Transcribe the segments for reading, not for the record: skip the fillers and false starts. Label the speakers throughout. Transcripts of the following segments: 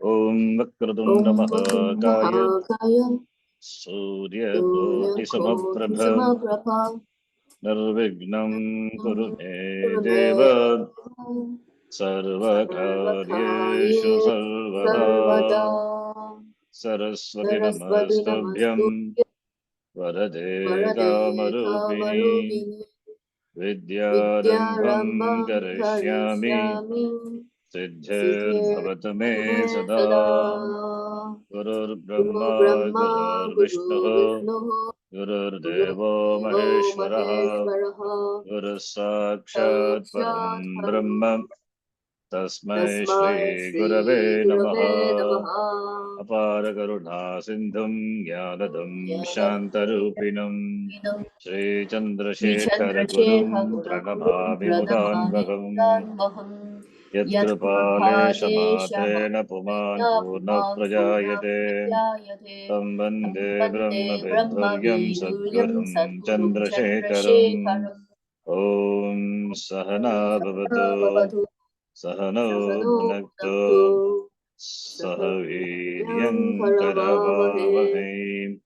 Speaker 1: Om Vakratunda Mahakaya Surya Koti Samaprabha Nirvignam Kuru Me Deva Sarvakaryeshu Sarvada Saraswati Namastubhyam Varade Kamarupini Vidyarambham Karishyami Siddhir Bhavatu Me Sada Gurur Brahma Gurur Vishnu Gurur Devo Maheshwaraha Guru Sakshat Param Brahma Tasmai Shri Gurave Namaha Apara Karuna Sindhum Jnanadam Shantarupinam Shri Chandrasekhar Gurum Pranamami Mudanvagam Yatkapale Shamatena Puman Purna Prajayate Tam Vande Brahma Vidhuryam Sadgurum Chandrasekharam Om Sahana Bhavatu Sahano Bhunakto Sahaviryam Karavavahai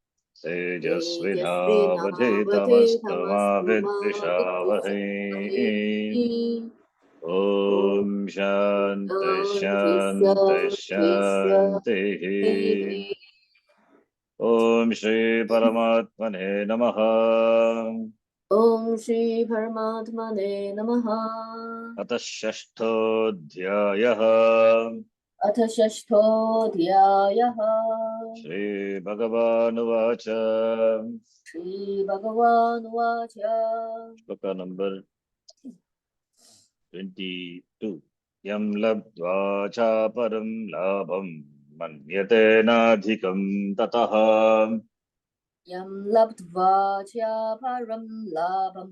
Speaker 1: Tejasvinavadhitamastama Vidvishavahai Om Shanti Shanti Shanti Om Shri Paramatmane Namaha
Speaker 2: Om Shri Paramatmane Namaha.
Speaker 1: Atah Shashtodhyayah
Speaker 2: Atha Shashtodhyayaha.
Speaker 1: Shri Bhagavan Vacha
Speaker 2: Shri Bhagavan Vacha.
Speaker 1: Shloka number 22 Yam labdva cha param labham manyate nadhikam tatah
Speaker 2: Yam labdva cha param labham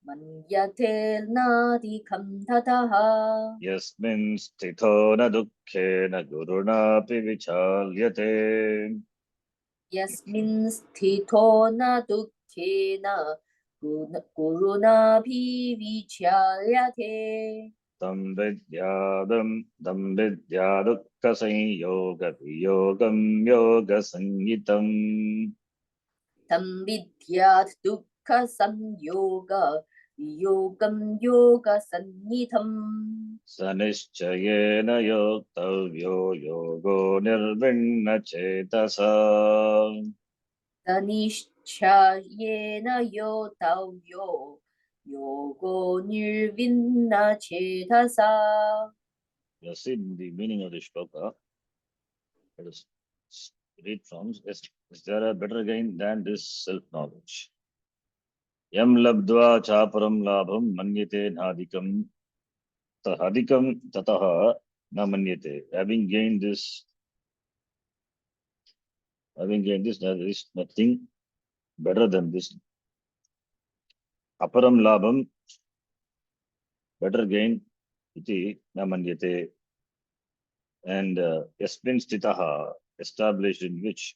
Speaker 2: manyate nadikam tataha.
Speaker 1: Yasmin sthito na dukkhe na gurunapi vichalyate
Speaker 2: Yasmin sthito na dukkhena guruna bhi vichalyate.
Speaker 1: tam vidyā dukkha sanyoga viyogam yoga sanyitam
Speaker 2: Tam vidyat dukkha samyoga yogam yoga sannitam.
Speaker 1: Sanischayena yoktavyo yogo nirvinna chetasa
Speaker 2: Tanishchayena yotavyo yogo nirvinna chetasa.
Speaker 1: You see the meaning of the shloka. Let us read from. Is there a better gain than this self-knowledge? Yam labdva chaparam labham manyate nadikam tahadikam tataha na manyate. Having gained this, there is nothing better than this. Aparam labham, better gain, iti na manyate. And yasmin stitaha, established in which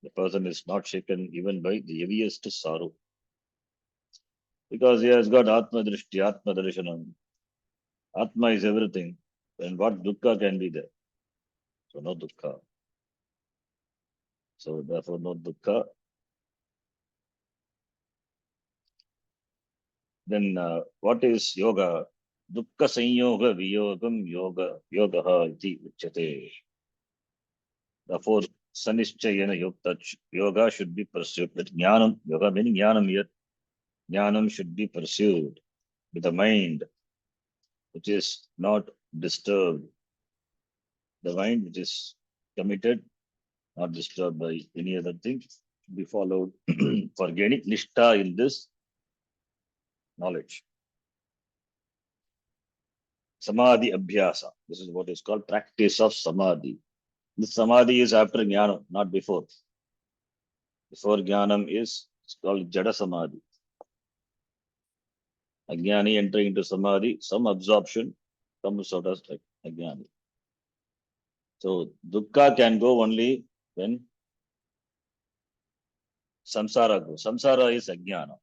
Speaker 1: the person is not shaken even by the heaviest sorrow. Because he has got Atma Drishti, Atma Darshanam. Atma is everything. Then what dukkha can be there? So no dukkha. So therefore no dukkha. Then what is yoga? Dukkha sanyoga viyogam yogaha iti uchyate. Therefore sanischayana yoga should be pursued with jnanam. Yoga meaning jnanam yet. Jnanam should be pursued with a mind which is not disturbed. The mind which is committed, not disturbed by any other thing, should be followed for gaining nishtha in this knowledge. Samadhi abhyasa. This is what is called practice of samadhi. This samadhi is after jnana, not before. Before jnanam is it's called jada samadhi. Ajnani entering into samadhi, some absorption comes out as ajnani. So dukkha can go only when samsara goes. Samsara is ajnana.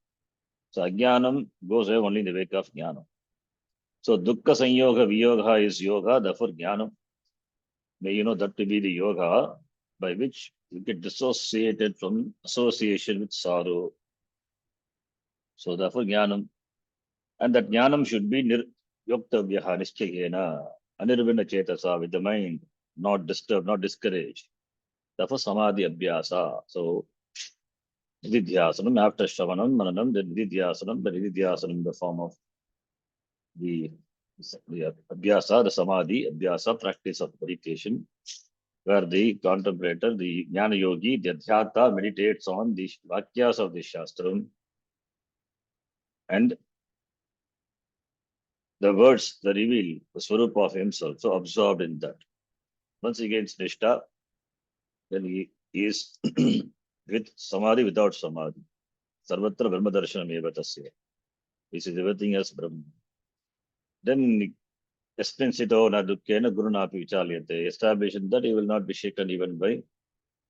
Speaker 1: So ajnanam goes away only in the wake of jnana. So dukkha sanyoga viyoga is yoga, therefore jnanam. may you know that to be the yoga by which you get dissociated from association with sorrow. So therefore jnanam, and that jnanam should be yoktavyaha nischayena, anirvina chetasa, with the mind not disturbed, not discouraged. Therefore samadhi abhyasa. So nididhyasanam, after shravanam, mananam, then nididhyasanam, the form of the, the abhyasa, the samadhi, abhyasa, practice of meditation, where the contemplator, the jnana yogi, the adhyata meditates on the vakyas of the shastram and the words that reveal the swarupa of himself, so absorbed in that. Once he gains nishta, then he is with samadhi, without samadhi. Sarvatra Brahma Darshanam eva tasya. He sees everything as Brahma. Then Esprincito na dukkena gurunapi vichalyate, establishing that he will not be shaken even by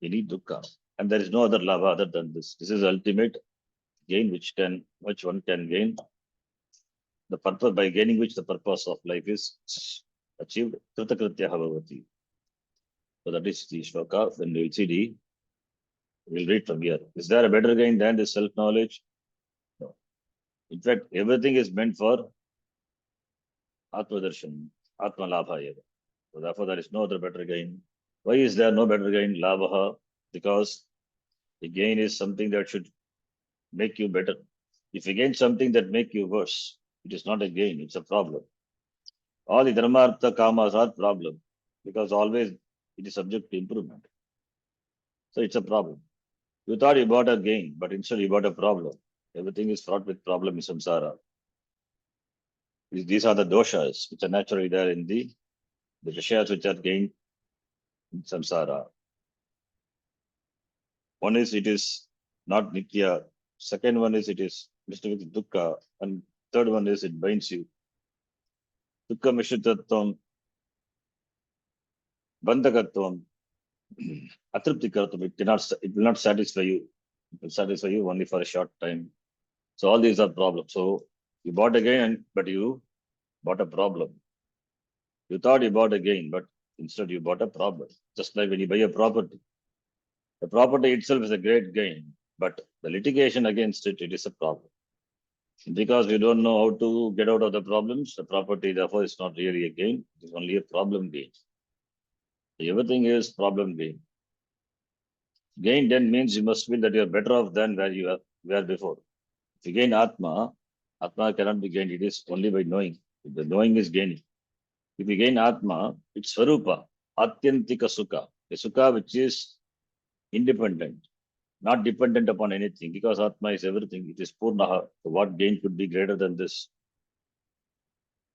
Speaker 1: any dukkha. And there is no other lava other than this. This is ultimate gain which one can gain. The purpose, by gaining which the purpose of life is achieved. Kritakritya bhavati. So that is the shloka. When we see the, we'll read from here. Is there a better gain than this self-knowledge? No. In fact, everything is meant for Atma Darshan, Atma Labha. So therefore, there is no other better gain. Why is there no better gain? Labha. Because the gain is something that should make you better. If you gain something that make you worse, it is not a gain, it's a problem. All the dharmartha kamas are problem because always it is subject to improvement. So it's a problem. You thought you bought a gain, but instead you bought a problem. Everything is fraught with problem in samsara. These are the doshas which are naturally there in the vishayas which are gained in samsara. One is it is not nitya. Second one is it is mixed with dukkha. And third one is it binds you. Dukkha mishritatvam, bandhakatvam, atriptikartam. It will not satisfy you. It will satisfy you only for a short time. So all these are problems. So you bought a gain, but you bought a problem. You thought you bought a gain, but instead you bought a problem. Just like when you buy a property. The property itself is a great gain, but the litigation against it, it is a problem. Because we don't know how to get out of the problems, the property therefore is not really a gain, it is only a problem gain. Everything is problem gain. Gain then means you must feel that you are better off than where you were before. If you gain Atma, Atma cannot be gained, it is only by knowing. If the knowing is gaining. If you gain Atma, it's Swarupa, Atyantika Sukha, a Sukha which is independent, not dependent upon anything, because Atma is everything. It is Purnaha. So what gain could be greater than this?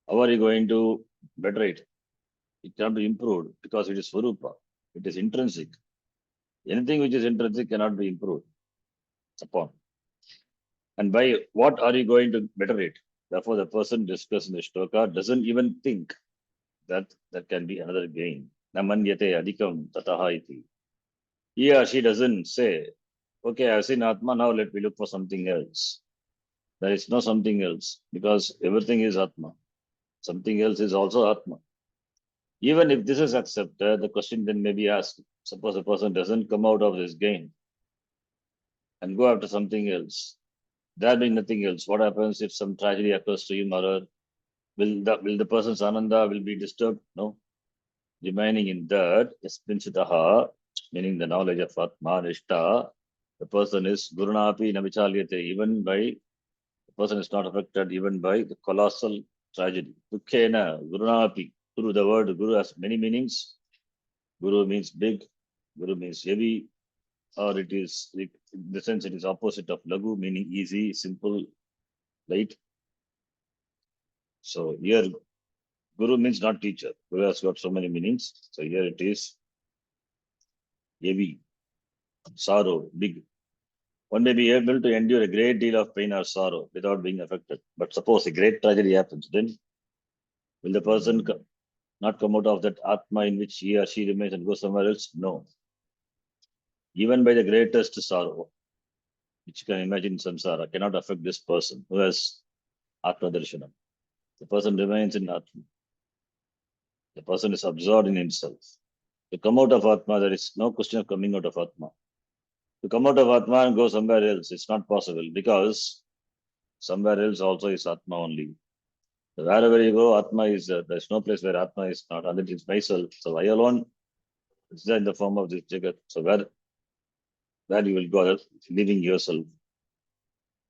Speaker 1: How are you going to better it? It cannot be improved because it is Swarupa. It is intrinsic. Anything which is intrinsic cannot be improved upon. And by what are you going to better it? Therefore, the person discussed in the shloka doesn't even think that there can be another gain. Namanyate adhikam tataha iti. He or she doesn't say, okay, I've seen Atma, now let me look for something else. There is no something else because everything is Atma. Something else is also Atma. Even if this is accepted, the question then may be asked, suppose a person doesn't come out of this gain and go after something else. There being nothing else, what happens if some tragedy occurs to him or her? Will the person's ananda will be disturbed? No. Remaining in that, Esprincitaha, meaning the knowledge of Atma, Nishta, the person is Gurunapi Navichalyate, even by, the person is not affected even by the colossal tragedy. Dukkena, Gurunapi, Guru, the word Guru has many meanings. Guru means big, Guru means heavy, or it is, in the sense, it is opposite of Lagu, meaning easy, simple, light. So here, Guru means not teacher. Guru has got so many meanings. So here it is heavy, sorrow, big. One may be able to endure a great deal of pain or sorrow without being affected. But suppose a great tragedy happens, then will the person not come out of that Atma in which he or she remains and go somewhere else? No. Even by the greatest sorrow, which you can imagine in samsara, cannot affect this person who has Atma Darshanam. The person remains in Atma. The person is absorbed in himself. To come out of Atma, there is no question of coming out of Atma. To come out of Atma and go somewhere else, it's not possible because somewhere else also is Atma only. So wherever you go, Atma is there. There's no place where Atma is not, and it is myself. So I alone is there in the form of this Jagat. So where you will go, leaving yourself.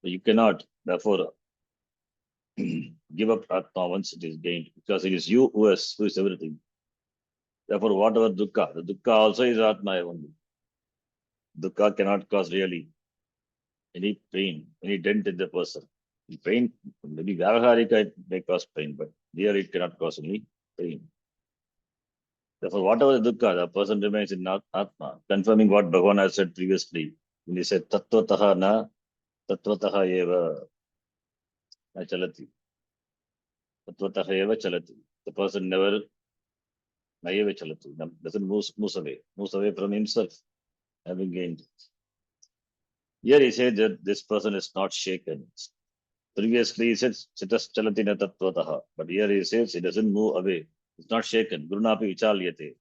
Speaker 1: So you cannot, therefore, give up Atma once it is gained, because it is you who is everything. Therefore, whatever dukkha, the dukkha also is Atma only. Dukkha cannot cause really any pain, any dent in the person. The pain, maybe Vyavaharika it may cause pain, but here it cannot cause any pain. Therefore, whatever the dukkha, the person remains in Atma, confirming what Bhagavan has said previously. When he said, Tattvataha na, Tattvataha eva na chalati. Tattvataha eva chalati. The person never na eva chalati, doesn't moves away from himself, having gained. Here he said that this person is not shaken. Previously he said Chitas Chalati na Tattvataha, but here he says he doesn't move away. It's not shaken. Gurunapi Vichalyate.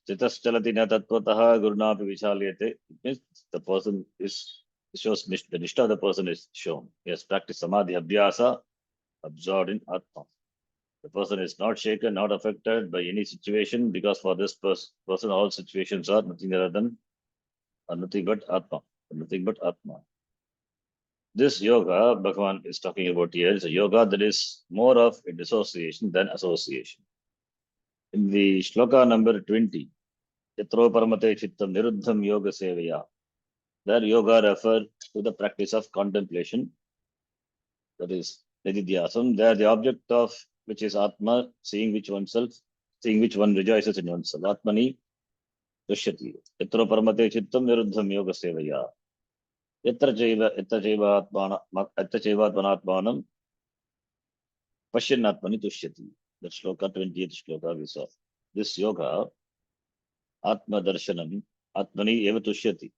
Speaker 1: Chitas Chalati na Tattvataha, Gurunapi Vichalyate. It means the person is shows the Nishtha of the person is shown. He has practiced Samadhi Abhyasa, absorbed in Atma. The person is not shaken, not affected by any situation, because for this person all situations are nothing other than nothing but Atma. Nothing but Atma. This yoga Bhagavan is talking about here is a yoga that is more of a dissociation than association. In the shloka number 20, Yatro Paramate Chittam Niruddham Yoga Sevaya, there yoga refers to the practice of contemplation, that is Nididhyasam. There the object of which is Atma, seeing which one rejoices in oneself. Atmani Tushyati. Yatro Paramate Chittam Niruddham Yoga Sevaya. Yatra Chaiva Atmanatmanam Pasyanatmani Tushyati. That shloka, 20th shloka we saw. This yoga, Atma Darshanam, Atmani Eva Tushyati.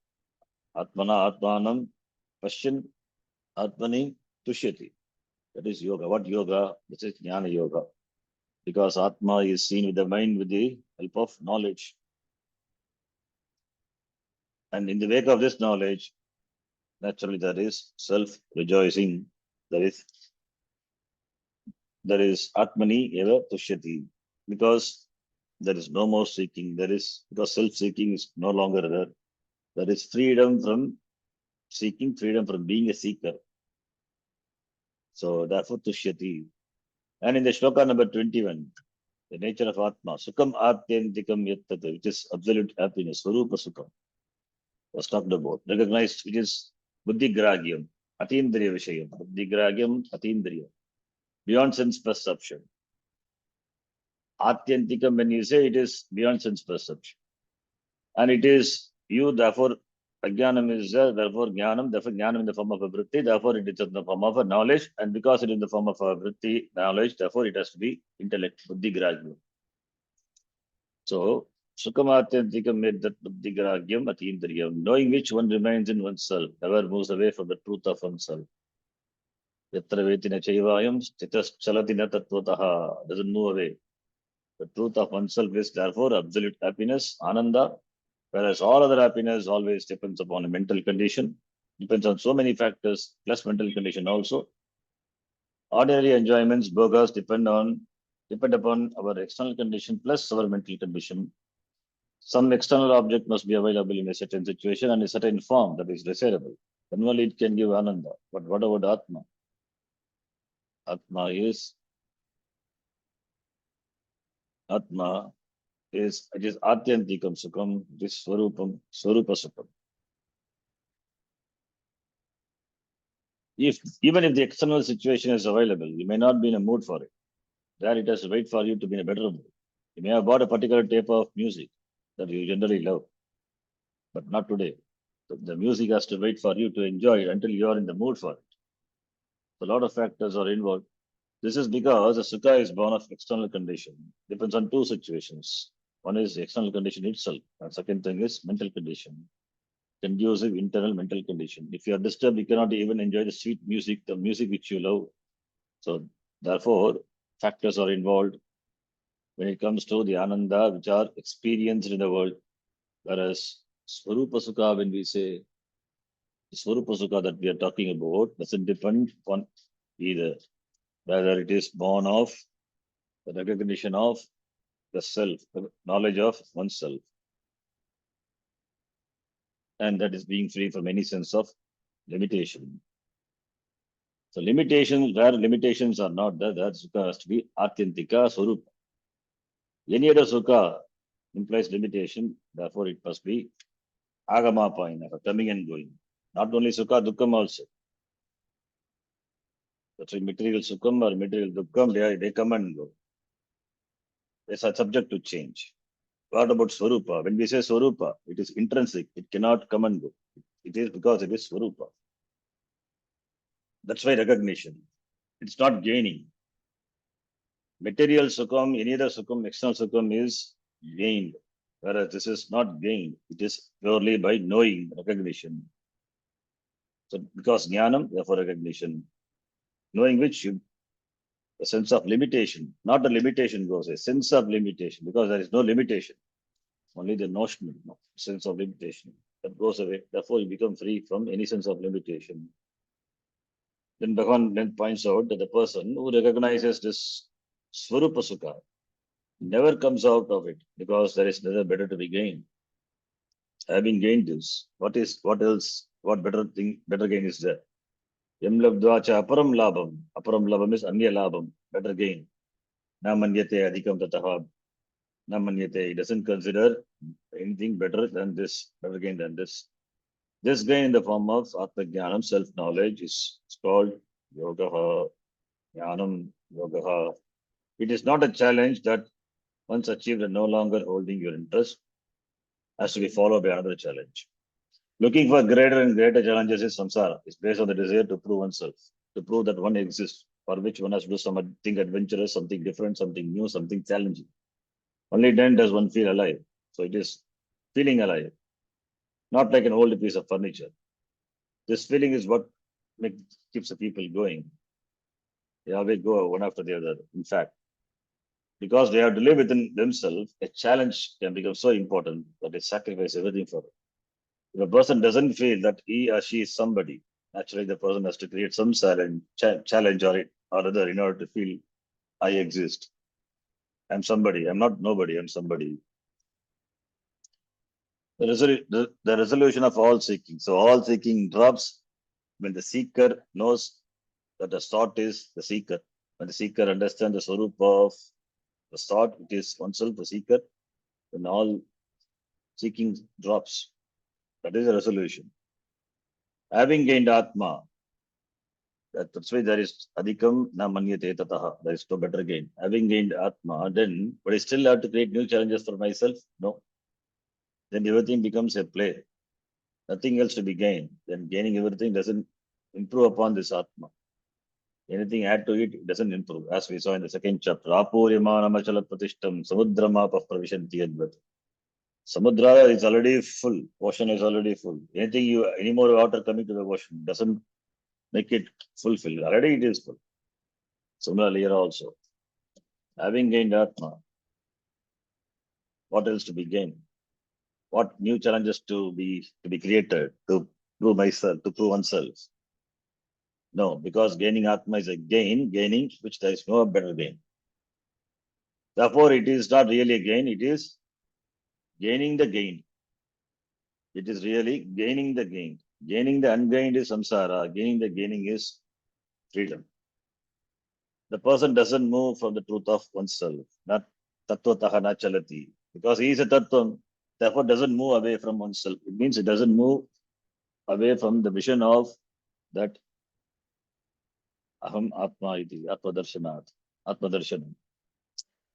Speaker 1: Atmana Atmanam Pashyan Atmani Tushyati. That is yoga. What yoga? This is Jnana Yoga. Because Atma is seen with the mind with the help of knowledge. And in the wake of this knowledge, naturally there is self-rejoicing. There is Atmani Eva Tushyati. Because there is no more seeking. Because self-seeking is no longer there. There is freedom from seeking, freedom from being a seeker. So therefore Tushyati. And in the shloka number 21, the nature of Atma, Sukham Atyantikam Yattata, which is absolute happiness, Swarupa Sukham, was talked about, recognized, which is Buddhi Gragyam, Atindriya Vishayam, Buddhi Gragyam, Atindriya, beyond sense perception. Atyantikam, when you say it is beyond sense perception. And it is you, therefore, Ajnanam is there, therefore Jnanam in the form of a vritti, therefore it is in the form of a knowledge, and because it is in the form of a vritti, knowledge, therefore it has to be intellect, Buddhi Gragyam. So, Sukhamatyantikam made that Buddhigragyam Atindriyam, knowing which one remains in oneself, never moves away from the truth of oneself. Yatra Vetina Chaivayam, Stitas Chalatina Tattvataha, doesn't move away. The truth of oneself is therefore absolute happiness, Ananda, whereas all other happiness always depends upon a mental condition, depends on so many factors, plus mental condition also. Ordinary enjoyments, bhogas, depend upon our external condition plus our mental condition. Some external object must be available in a certain situation and a certain form that is desirable. Then only it can give ananda. But what about Atma? Atma is it is Atyantikam Sukham, it is Swarupam, Swarupa Sukham. Even if the external situation is available, you may not be in a mood for it. There it has to wait for you to be in a better mood. You may have bought a particular tape of music that you generally love, but not today. So the music has to wait for you to enjoy it until you are in the mood for it. So a lot of factors are involved. This is because the sukha is born of external condition. Depends on two situations. One is the external condition itself, and second thing is mental condition. Conducive internal mental condition. If you are disturbed, you cannot even enjoy the sweet music, the music which you love. So therefore, factors are involved. when it comes to the Ananda which are experienced in the world. Whereas Swarupa Sukha, when we say the Swarupa Sukha that we are talking about, doesn't depend on either, whether it is born of the recognition of the self, the knowledge of oneself, and that is being free from any sense of limitation. So limitations, where limitations are not there, that Sukha has to be Atyantika Swarupa. Any other Sukha implies limitation, therefore it must be Agamapayana, coming and going. Not only Sukha, Dukkham also. That's why material Sukham or material Dukkham, they come and go. They are subject to change. What about Swarupa? When we say Swarupa, it is intrinsic. It cannot come and go. It is because it is Swarupa. That's why recognition. It's not gaining. Material Sukham, any other Sukham, external Sukham is gained. Whereas this is not gained. It is purely by knowing, recognition. So because Jnanam, therefore recognition. Knowing which you, a sense of limitation, not a limitation goes, a sense of limitation, because there is no limitation. Only the notional sense of limitation that goes away. Therefore, you become free from any sense of limitation. Then Bhagavan then points out that the person who recognizes this Swarupa Sukha never comes out of it because there is nothing better to be gained. Having gained this, what else, what better thing, better gain is there? Yam labdvacha aparam labham. Aparam labham is anya labham, better gain. Na manyate adhikam tataha. Na manyate, he doesn't consider anything better than this, better gain than this. This gain in the form of Atma Jnanam, self-knowledge, is called Yoga, Jnanam, Yoga. It is not a challenge that once achieved and no longer holding your interest has to be followed by another challenge. Looking for greater and greater challenges in samsara is based on the desire to prove oneself, to prove that one exists, for which one has to do something adventurous, something different, something new, something challenging. Only then does one feel alive. So it is feeling alive, not like an old piece of furniture. This feeling is what keeps the people going. They always go one after the other. In fact, because they have to live within themselves, a challenge can become so important that they sacrifice everything for it. If a person doesn't feel that he or she is somebody, naturally the person has to create some challenge or other in order to feel I exist. I'm somebody. I'm not nobody. I'm somebody. The resolution of all seeking. So all seeking drops when the seeker knows that the thought is the seeker. When the seeker understands the swarupa of the thought, it is oneself, the seeker, then all seeking drops. That is the resolution. Having gained Atma, that's why there is Adhikam na manyate tataha. There is no better gain. Having gained Atma, then, but I still have to create new challenges for myself? No. Then everything becomes a play. Nothing else to be gained. Then gaining everything doesn't improve upon this Atma. Anything add to it, it doesn't improve. As we saw in the second chapter, Apuryamana Pratishtam, Samudramapa Pravishanti Advat. Samudra is already full, ocean is already full. Any more water coming to the ocean doesn't make it fulfilled. Already it is full. Similarly here also. Having gained Atma, what else to be gained? What new challenges to be created to prove myself, to prove oneself? No, because gaining Atma is a gaining which there is no better gain. Therefore, it is not really a gain, it is gaining the gain. It is really gaining the gain. Gaining the ungained is samsara, gaining the gaining is freedom. The person doesn't move from the truth of oneself, not tattvataha na chalati. Because he is a tattvam, therefore doesn't move away from oneself. It means it doesn't move away from the vision of that aham atma iti, atma darshanat, atma darshanam.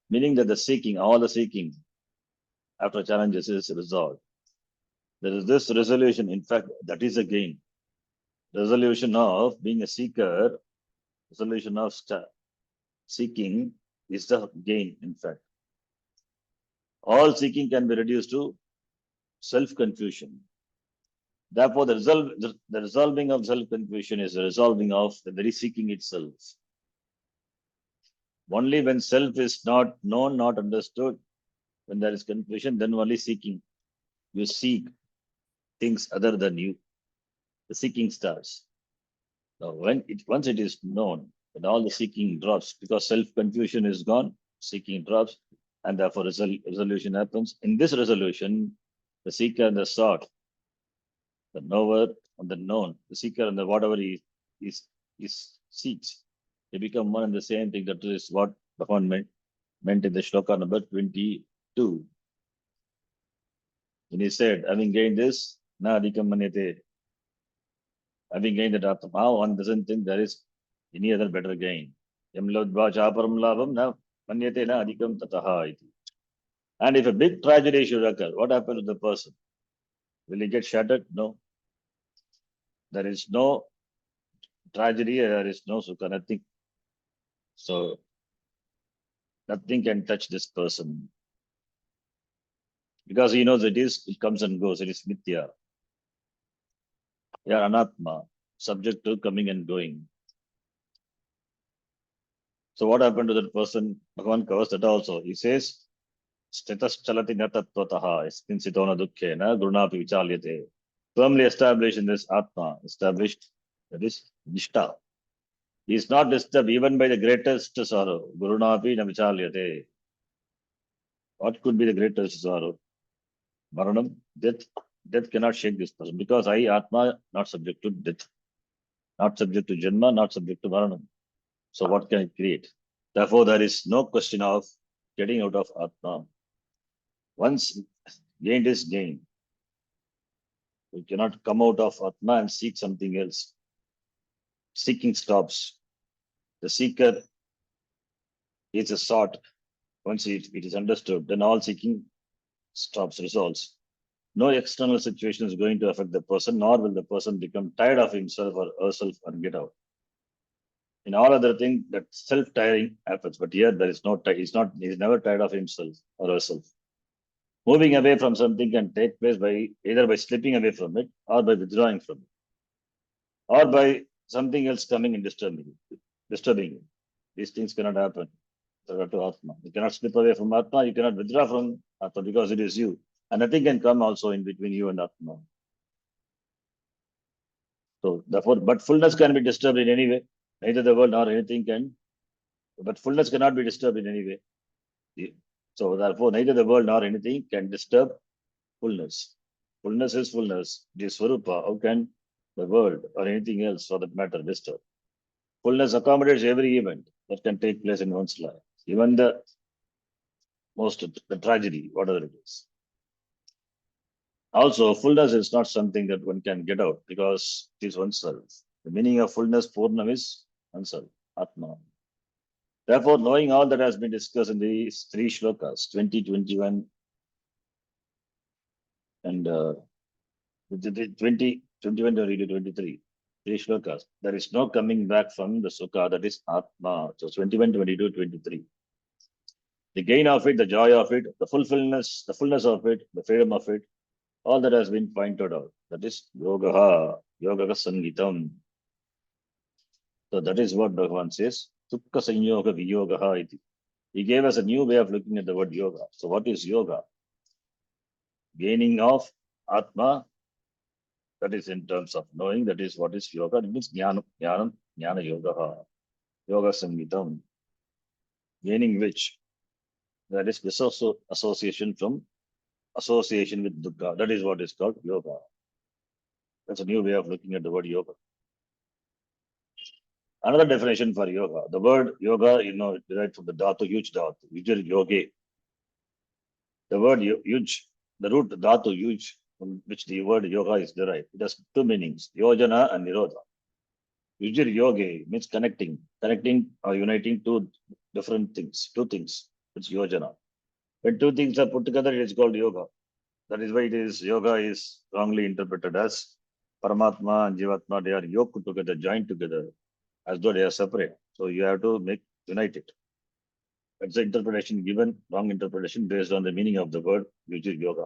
Speaker 1: Meaning that the seeking, all the seeking after challenges is resolved. There is this resolution, in fact, that is a gain. Resolution of being a seeker, resolution of seeking is the gain, in fact. All seeking can be reduced to self-confusion. Therefore, the resolving of self-confusion is the resolving of the very seeking itself. Only when self is not known, not understood, when there is confusion, then only seeking. You seek things other than you. The seeking starts. Now, once it is known, then all the seeking drops because self-confusion is gone, seeking drops, and therefore resolution happens. In this resolution, the seeker and the sought, the knower and the known, the seeker and the whatever is seeks, they become one and the same thing. That is what Bhagavan meant in the shloka number 22. When he said, having gained this, na adhikam manyate, having gained that Atma, one doesn't think there is any other better gain. Yam lodva chaparam labham na manyate na adhikam tataha iti. And if a big tragedy should occur, what happens to the person? Will he get shattered? No. There is no tragedy, there is no sukha, nothing. So nothing can touch this person. Because he knows it comes and goes, it is mithya. Yeah, anatma, subject to coming and going. So what happened to that person? Bhagavan covers that also. He says, Stetas chalati na tattvataha, yasmin sitona dukkhena, gurunapi vichalyate. Firmly established in this atma, established, that is nishta. He is not disturbed even by the greatest sorrow. Gurunapi na vichalyate. What could be the greatest sorrow? Maranam, death. Death cannot shake this person because I, Atma, not subject to death, not subject to Janma, not subject to Maranam. So what can it create? Therefore, there is no question of getting out of Atma. Once gained is gained. We cannot come out of Atma and seek something else. Seeking stops. The seeker is a sought. Once it is understood, then all seeking stops, resolves. No external situation is going to affect the person, nor will the person become tired of himself or herself and get out. In all other things, that self-tiring happens, but here there is no he's never tired of himself or herself. Moving away from something can take place by either by slipping away from it or by withdrawing from it, or by something else coming and disturbing you. These things cannot happen. To Atma. You cannot slip away from Atma, you cannot withdraw from Atma because it is you. And nothing can come also in between you and Atma. So therefore, but fullness can be disturbed in any way. Neither the world nor anything can, but fullness cannot be disturbed in any way. So therefore, neither the world nor anything can disturb fullness. Fullness is fullness. It is Swarupa. How can the world or anything else for that matter disturb? Fullness accommodates every event that can take place in one's life, even the tragedy, whatever it is. Also, fullness is not something that one can get out because it is oneself. The meaning of fullness, Purnam, is oneself, Atma. Therefore, knowing all that has been discussed in these three shlokas, 20, 21, and 20, 21, 22, 23, three shlokas, there is no coming back from the Sukha, that is Atma. So 21, 22, 23. The gain of it, the joy of it, the fullness of it, the freedom of it, all that has been pointed out. That is Yoga Sangitam. So that is what Bhagavan says. Dukkha Sanyoga Viyogaha iti. He gave us a new way of looking at the word yoga. So what is yoga? Gaining of Atma, that is in terms of knowing, that is what is yoga. It means Jnana Yoga, Yoga Sangitam. Gaining which? That is association from association with dukkha. That is what is called yoga. That's a new way of looking at the word yoga. Another definition for yoga. The word yoga, derived from the dhatu, huge dhatu, yujir yoge. The word yuj, the root dhatu, huge, from which the word yoga is derived. It has two meanings, yojana and nirodha. Yujir yoge means connecting or uniting two different things, two things. It's yojana. When two things are put together, it is called yoga. That is why yoga is wrongly interpreted as Paramatma and Jivatma, they are yoked together, joined together, as though they are separate. So you have to unite it. That's the interpretation given, wrong interpretation based on the meaning of the word, which is yoga.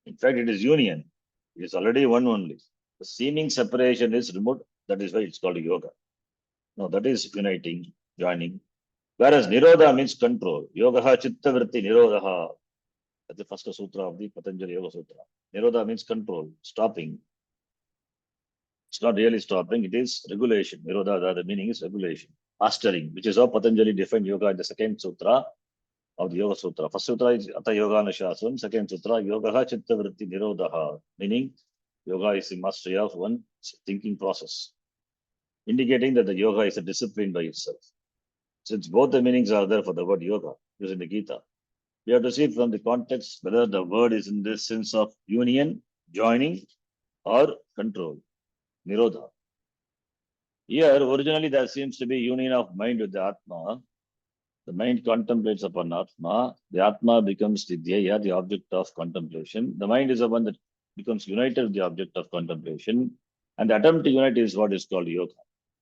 Speaker 1: In fact, it is union. It is already one only. The seeming separation is removed. That is why it's called yoga. No, that is uniting, joining. Whereas Nirodha means control. Yogaha chitta vritti nirodha. That's the first sutra of the Patanjali Yoga Sutra. Nirodha means control, stopping. It's not really stopping, it is regulation. Nirodha, the meaning is regulation, mastering, which is how Patanjali defined yoga in the second sutra of the Yoga Sutra. First sutra is Ata Yoga Nashasam, second sutra, Yogaha Chitta Vritti Nirodha, meaning yoga is the mastery of one's thinking process, indicating that the yoga is a discipline by itself. Since both the meanings are there for the word yoga used in the Gita, we have to see from the context whether the word is in this sense of union, joining, or control, Nirodha. Here, originally, there seems to be union of mind with the Atma. The mind contemplates upon Atma. The Atma becomes the Dhyaya, the object of contemplation. The mind is the one that becomes united with the object of contemplation. And the attempt to unite is what is called yoga,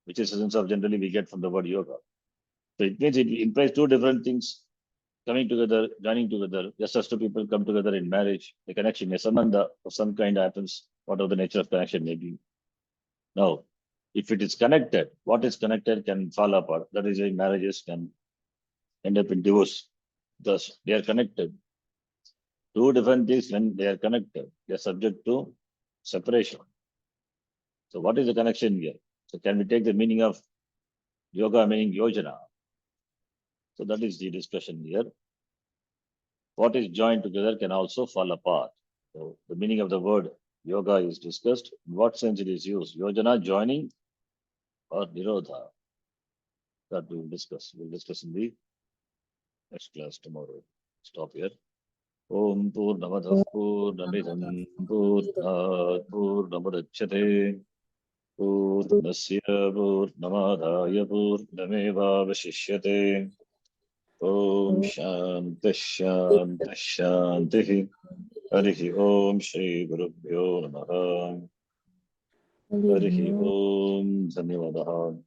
Speaker 1: which is the sense of generally we get from the word yoga. So it means it implies two different things coming together, joining together, just as two people come together in marriage, the connection, a sambandha of some kind happens, whatever the nature of connection may be. Now, if it is connected, what is connected can fall apart. That is why marriages can end up in divorce. Thus, they are connected. Two different things when they are connected, they are subject to separation. So, what is the connection here? So, can we take the meaning of yoga meaning yojana? So, that is the discussion here. What is joined together can also fall apart. So, the meaning of the word yoga is discussed. In what sense it is used? Yojana, joining, or nirodha? That we will discuss. We will discuss in the next class tomorrow. Stop here. Om Purnamadav Purnamidam Purnat Purnamudachyate Purnasya Purnamadaya Purnamevavashishyate Om Shanti Shanti Shanti Harihi Om Shri Gurubhyo Namaha Harihi Om Dhanyavadaha